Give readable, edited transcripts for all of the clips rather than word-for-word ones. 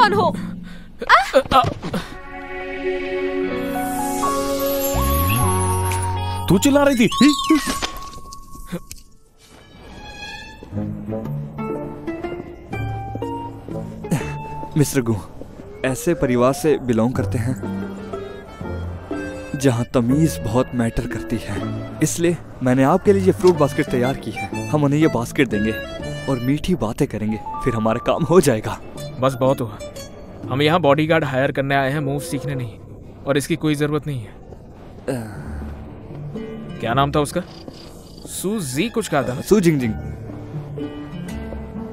कौन हो? तू चिल्ला रही थी? मिस्टर गू ऐसे परिवार से बिलोंग करते हैं जहां तमीज बहुत मैटर करती है, इसलिए मैंने आपके लिए ये फ्रूट बास्केट तैयार की है। हम उन्हें ये बास्केट देंगे और मीठी बातें करेंगे, फिर हमारा काम हो जाएगा। बस बहुत हुआ। हम यहाँ बॉडीगार्ड हायर करने आए हैं, मूव सीखने नहीं, और इसकी कोई जरूरत नहीं है। क्या नाम था उसका? सूजी कुछ कहा था। सू जिंगजिंग।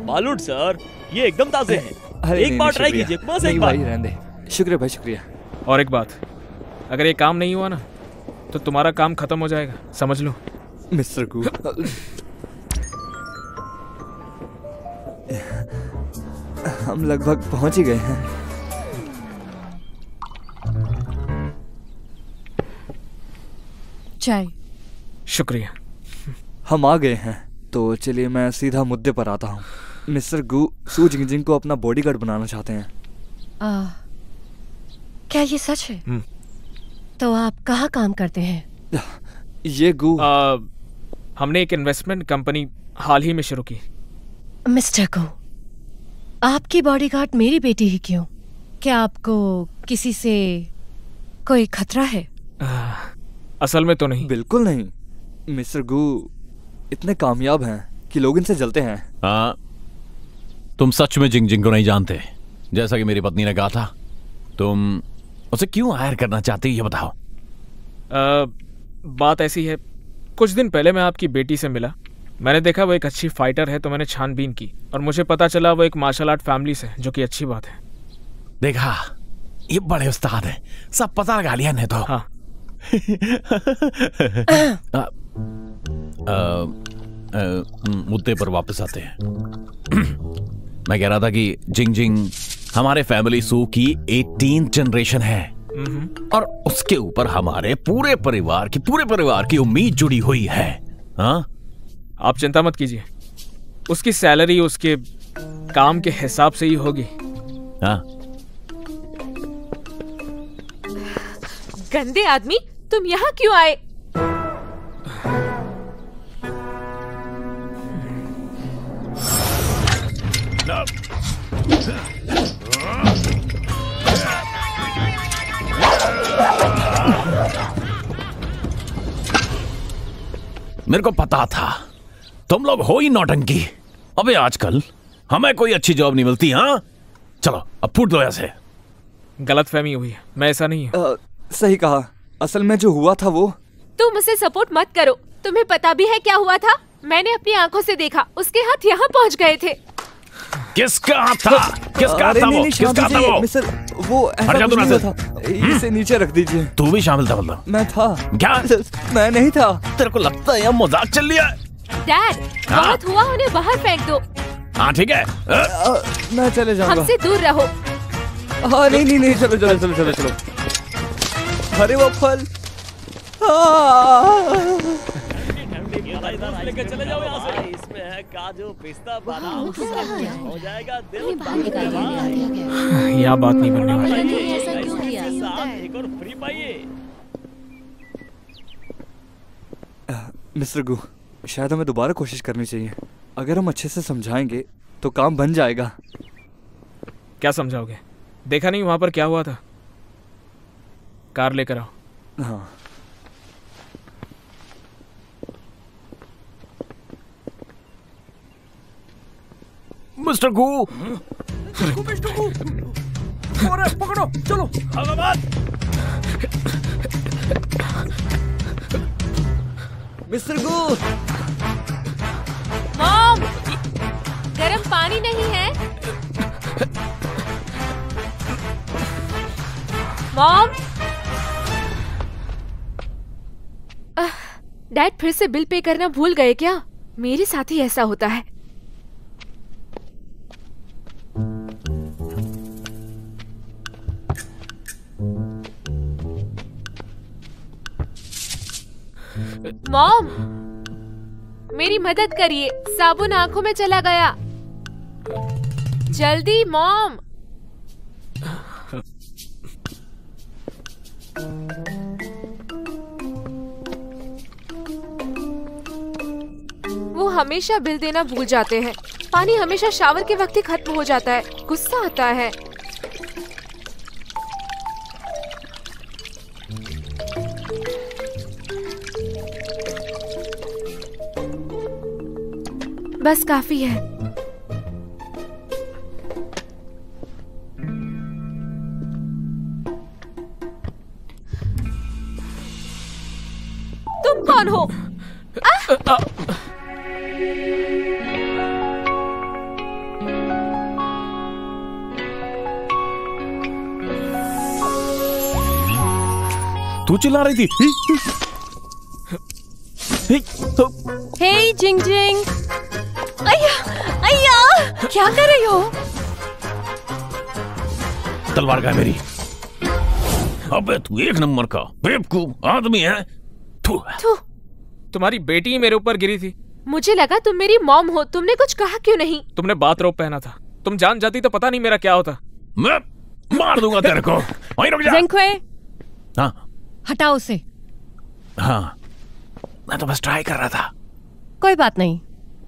बालूट सर, ये एकदम ताजे हैं। एक बार ट्राई कीजिए, बस एक बार। रहने दे। शुक्रिया भाई, शुक्रिया। और एक बात, अगर ये काम नहीं हुआ ना तो तुम्हारा काम खत्म हो जाएगा, समझ लो। मिस्टर गू हम लगभग पहुंच ही गए हैं। चाय। शुक्रिया। हम आ गए हैं, तो चलिए मैं सीधा मुद्दे पर आता हूँ। मिस्टर गू सू जिंगजिंग को अपना बॉडीगार्ड बनाना चाहते हैं। क्या ये सच है? तो आप कहाँ काम करते हैं? ये गू हमने एक इन्वेस्टमेंट कंपनी हाल ही में शुरू की। मिस्टर गू, आपकी बॉडीगार्ड मेरी बेटी ही क्यों? क्या आपको किसी से कोई खतरा है? असल में तो नहीं। बिल्कुल नहीं। मिस्टर गू इतने कामयाब हैं कि लोग इनसे जलते हैं। हाँ, तुम सच में जिंगजिंग को नहीं जानते। जैसा कि मेरी पत्नी ने कहा था, तुम उसे क्यों हायर करना चाहती, ये बताओ। बात ऐसी है, कुछ दिन पहले मैं आपकी बेटी से मिला। मैंने देखा वो एक अच्छी फाइटर है, तो मैंने छानबीन की और मुझे पता चला वो एक मार्शल आर्ट फैमिली से, जो कि अच्छी बात है। देखा, ये बड़े उस्ताद हैं, सब पता लगा लिया ने तो। हाँ। मुद्दे पर वापस आते हैं। मैं कह रहा था कि जिंगजिंग हमारे फैमिली सू की 18th जनरेशन है, और उसके ऊपर हमारे पूरे परिवार की उम्मीद जुड़ी हुई है। हाँ, आप चिंता मत कीजिए, उसकी सैलरी उसके काम के हिसाब से ही होगी। हाँ। गंदे आदमी, तुम यहाँ क्यों आए? मेरे को पता था तुम लोग हो ही नौटंकी। अबे आजकल हमें कोई अच्छी जॉब नहीं मिलती। हाँ, चलो अब फूट दो ऐसे। गलतफहमी हुई है, मैं ऐसा नहीं हूँ। सही कहा, असल में जो हुआ था वो। तुम उसे सपोर्ट मत करो। तुम्हें पता भी है क्या हुआ था? मैंने अपनी आंखों से देखा, उसके हाथ यहाँ पहुँच गए थे। किसका हाथ था? किसका हाथ था वो? किसका हाथ था वो? मिस्टर, वो ऐसा कुछ नहीं हुआ था। इसे नीचे रख दीजिए। तू भी शामिल था मतलब? मैं था। क्या? मैं नहीं था। तेरे को लगता है यह मजाक चल रहा है? डैड, बहुत हुआ, उन्हें बाहर फेंक दो। हाँ ठीक है। मैं चले जाऊंगा। हमसे दूर रहो। हाँ नहीं, चलो। अरे वो फल। चले जाओ यहाँ से। इसमें है काजू, पिस्ता, बादाम, हो जाएगा दिल। यहाँ बात नहीं बनने वाली। एक और फ्री पाइए। मिस्टर गू, शायद हमें दोबारा कोशिश करनी चाहिए। अगर हम अच्छे से समझाएंगे तो काम बन जाएगा। क्या समझाओगे? देखा नहीं वहां पर क्या हुआ था? कार लेकर आओ। हाँ। मिस्टर गू, पकड़ो, चलो। मिस्टर गू। मॉम, गरम पानी नहीं है? मॉम। डैड फिर से बिल पे करना भूल गए क्या? मेरे साथ ही ऐसा होता है। मॉम, मेरी मदद करिए, साबुन आंखों में चला गया। जल्दी मॉम। वो हमेशा बिल देना भूल जाते हैं। पानी हमेशा शावर के वक्त ही खत्म हो जाता है। गुस्सा आता है। बस काफी है। तुम कौन हो? तू चिल्ला रही थी। हे जिंग जिंग, अय्या अय्या, क्या कर रही हो? तलवार का है मेरी। अबे तू एक नंबर का बेवकूफ आदमी है। थू। तुम्हारी बेटी ही मेरे ऊपर गिरी थी। मुझे लगा तुम मेरी मॉम हो। तुमने कुछ कहा क्यों नहीं? तुमने बाथरोब पहना था। तुम जान जाती तो पता नहीं मेरा क्या होता। मैं मार दूंगा तेरे को। वहीं रुक जा। ज़ेंक्वे, हाँ हटाओ उसे। हाँ, मैं तो बस ट्राई कर रहा था। कोई बात नहीं।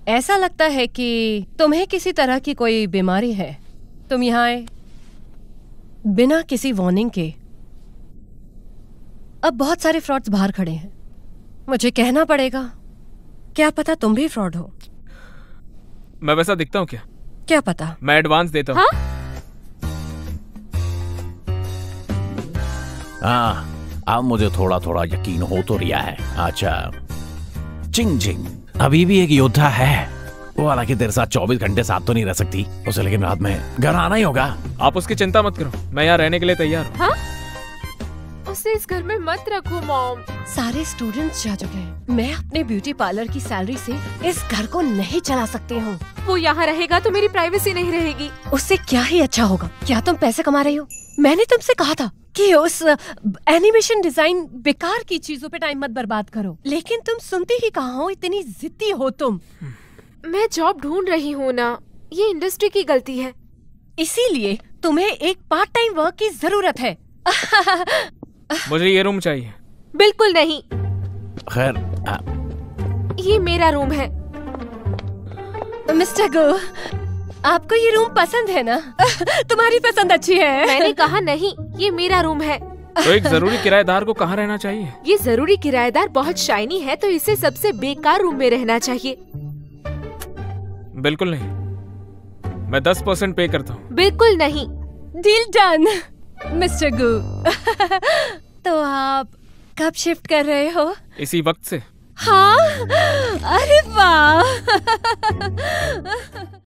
ऐसा लगता है कि तुम्हें किसी तरह की कोई बीमारी है। तुम यहाँ आए बिना किसी वार्निंग के। अब बहुत सारे फ्रॉड्स बाहर खड़े हैं। मुझे कहना पड़ेगा, क्या पता तुम भी फ्रॉड हो। मैं वैसा दिखता हूँ क्या? क्या पता। मैं एडवांस देता हूँ। हाँ, अब मुझे थोड़ा थोड़ा यकीन हो तो रहा है। अच्छा, जिंग जिंग अभी भी एक योद्धा है। वो हालांकि तेरे साथ 24 घंटे साथ तो नहीं रह सकती उसे, लेकिन रात में घर आना ही होगा। आप उसकी चिंता मत करो, मैं यहाँ रहने के लिए तैयार हूँ। हाँ? उसे इस घर में मत रखो मॉम। सारे स्टूडेंट्स जा चुके हैं। मैं अपने ब्यूटी पार्लर की सैलरी से इस घर को नहीं चला सकती हूँ। वो यहाँ रहेगा तो मेरी प्राइवेसी नहीं रहेगी। उससे क्या ही अच्छा होगा। क्या तुम पैसे कमा रही हो? मैंने तुमसे कहा था कि उस एनिमेशन डिजाइन बेकार की चीजों पे टाइम मत बर्बाद करो, लेकिन तुम सुनती ही कहाँ हो। इतनी जिद्दी हो तुम। मैं जॉब ढूंढ रही हूँ ना, ये इंडस्ट्री की गलती है। इसीलिए तुम्हें एक पार्ट टाइम वर्क की जरूरत है। मुझे ये रूम चाहिए। बिल्कुल नहीं। खैर, ये मेरा रूम है। मिस्टर गो, आपको ये रूम पसंद है ना? तुम्हारी पसंद अच्छी है। मैंने कहा नहीं, ये मेरा रूम है। तो एक जरूरी किराएदार को कहाँ रहना चाहिए? ये जरूरी किराएदार बहुत शाइनी है, तो इसे सबसे बेकार रूम में रहना चाहिए। बिल्कुल नहीं, मैं 10% पे करता हूँ। बिल्कुल नहीं। डील डन मिस्टर गू। तो आप कब शिफ्ट कर रहे हो? इसी वक्त से। हाँ,